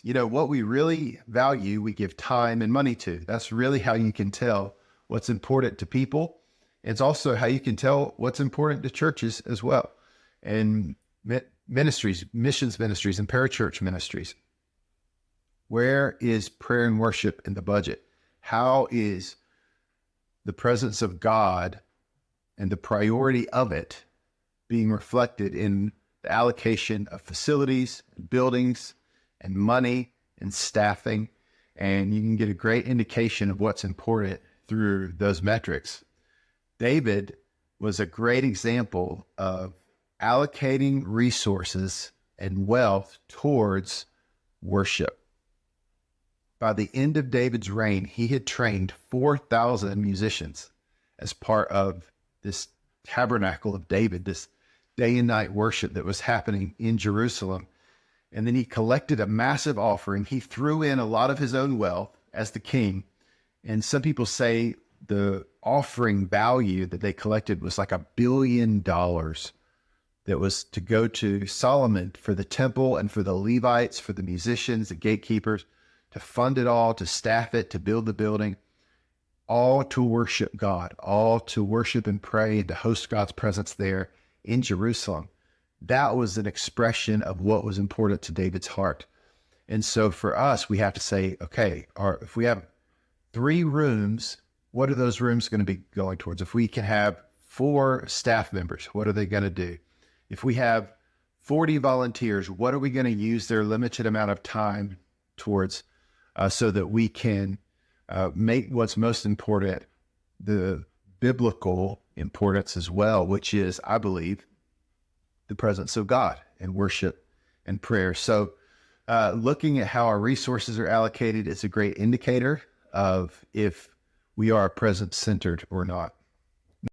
What we really value, we give time and money to. That's really how you can tell what's important to people. It's also how you can tell what's important to churches as well. And ministries, missions ministries, and parachurch ministries. Where is prayer and worship in the budget? How is the presence of God and the priority of it being reflected in the allocation of facilities, buildings, and money and staffing? And you can get a great indication of what's important through those metrics. David was a great example of allocating resources and wealth towards worship. By the end of David's reign, he had trained 4,000 musicians as part of this tabernacle of David, this day and night worship that was happening in Jerusalem. And then he collected a massive offering. He threw in a lot of his own wealth as the king. And some people say the offering value that they collected was like $1 billion that was to go to Solomon for the temple and for the Levites, for the musicians, the gatekeepers, to fund it all, to staff it, to build the building, all to worship God, all to worship and pray and to host God's presence there in Jerusalem. That was an expression of what was important to David's heart. And so for us, we have to say, okay, if we have 3 rooms, what are those rooms going to be going towards? If we can have 4 staff members, what are they going to do? If we have 40 volunteers, what are we going to use their limited amount of time towards so that we can make what's most important the biblical importance as well, which is, I believe, the presence of God and worship and prayer. So looking at how our resources are allocated is a great indicator of if we are presence-centered or not.